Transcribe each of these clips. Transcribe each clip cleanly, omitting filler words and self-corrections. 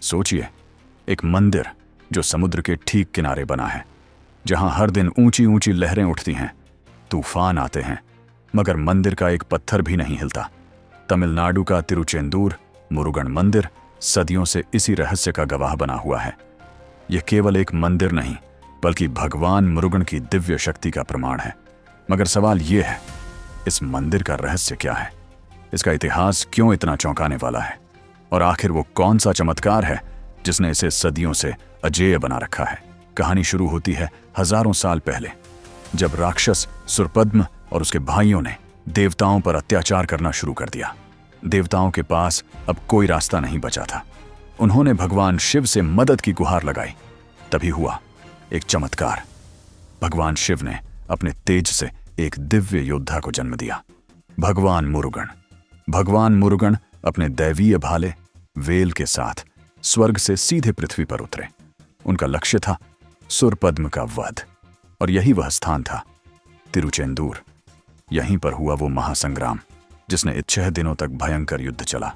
सोचिए, एक मंदिर जो समुद्र के ठीक किनारे बना है, जहां हर दिन ऊंची ऊंची लहरें उठती हैं, तूफान आते हैं, मगर मंदिर का एक पत्थर भी नहीं हिलता। तमिलनाडु का तिरुचेंदूर मुरुगन मंदिर सदियों से इसी रहस्य का गवाह बना हुआ है। यह केवल एक मंदिर नहीं, बल्कि भगवान मुरुगन की दिव्य शक्ति का प्रमाण है। मगर सवाल यह है, इस मंदिर का रहस्य क्या है? इसका इतिहास क्यों इतना चौंकाने वाला है? और आखिर वो कौन सा चमत्कार है जिसने इसे सदियों से अजेय बना रखा है? कहानी शुरू होती है हजारों साल पहले, जब राक्षस सुरपद्म और उसके भाइयों ने देवताओं पर अत्याचार करना शुरू कर दिया। देवताओं के पास अब कोई रास्ता नहीं बचा था। उन्होंने भगवान शिव से मदद की गुहार लगाई। तभी हुआ एक चमत्कार। भगवान शिव ने अपने तेज से एक दिव्य योद्धा को जन्म दिया, भगवान मुरुगन। भगवान मुरुगन अपने दैवीय भाले वेल के साथ स्वर्ग से सीधे पृथ्वी पर उतरे। उनका लक्ष्य था सुरपद्म का वध, और यही वह स्थान था, तिरुचेंदूर। यहीं पर हुआ वो महासंग्राम जिसने 6 दिनों तक भयंकर युद्ध चला।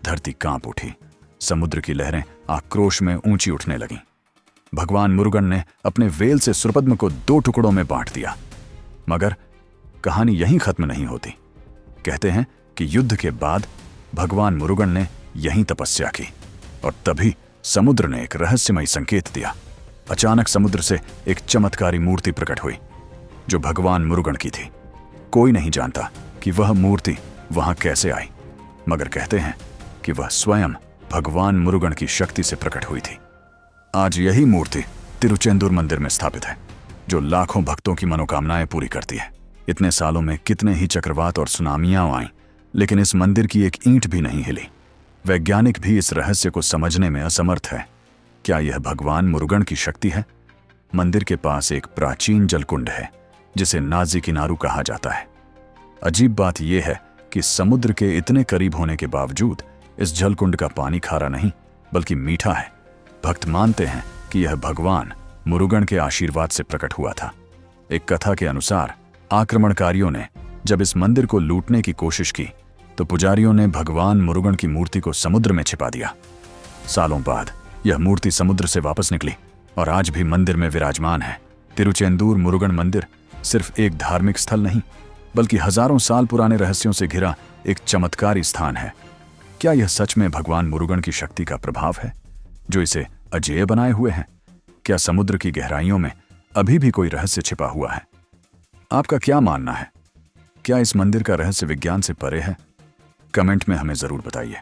धरती कांप उठी, समुद्र की लहरें आक्रोश में ऊंची उठने लगीं। भगवान मुरुगन ने अपने वेल से सुरपद्म को 2 टुकड़ों में बांट दिया। मगर कहानी यहीं खत्म नहीं होती। कहते हैं कि युद्ध के बाद भगवान मुरुगन ने यहीं तपस्या की, और तभी समुद्र ने एक रहस्यमय संकेत दिया। अचानक समुद्र से एक चमत्कारी मूर्ति प्रकट हुई, जो भगवान मुरुगन की थी। कोई नहीं जानता कि वह मूर्ति वहां कैसे आई, मगर कहते हैं कि वह स्वयं भगवान मुरुगन की शक्ति से प्रकट हुई थी। आज यही मूर्ति तिरुचेंदूर मंदिर में स्थापित है, जो लाखों भक्तों की मनोकामनाएं पूरी करती है। इतने सालों में कितने ही चक्रवात और सुनामियां आईं, लेकिन इस मंदिर की एक ईंट भी नहीं हिली। वैज्ञानिक भी इस रहस्य को समझने में असमर्थ है। क्या यह भगवान मुरुगन की शक्ति है? मंदिर के पास एक प्राचीन जलकुंड है, जिसे नाजी किनारू कहा जाता है। अजीब बात यह है कि समुद्र के इतने करीब होने के बावजूद इस जलकुंड का पानी खारा नहीं, बल्कि मीठा है। भक्त मानते हैं कि यह भगवान मुरुगन के आशीर्वाद से प्रकट हुआ था। एक कथा के अनुसार आक्रमणकारियों ने जब इस मंदिर को लूटने की कोशिश की, तो पुजारियों ने भगवान मुरुगन की मूर्ति को समुद्र में छिपा दिया। सालों बाद यह मूर्ति समुद्र से वापस निकली और आज भी मंदिर में विराजमान है। तिरुचेंदूर मुरुगन मंदिर सिर्फ एक धार्मिक स्थल नहीं, बल्कि हजारों साल पुराने रहस्यों से घिरा एक चमत्कारी स्थान है। क्या यह सच में भगवान मुरुगन की शक्ति का प्रभाव है, जो इसे अजेय बनाए हुए है? क्या समुद्र की गहराइयों में अभी भी कोई रहस्य छिपा हुआ है? आपका क्या मानना है? क्या इस मंदिर का रहस्य विज्ञान से परे है? कमेंट में हमें जरूर बताइए।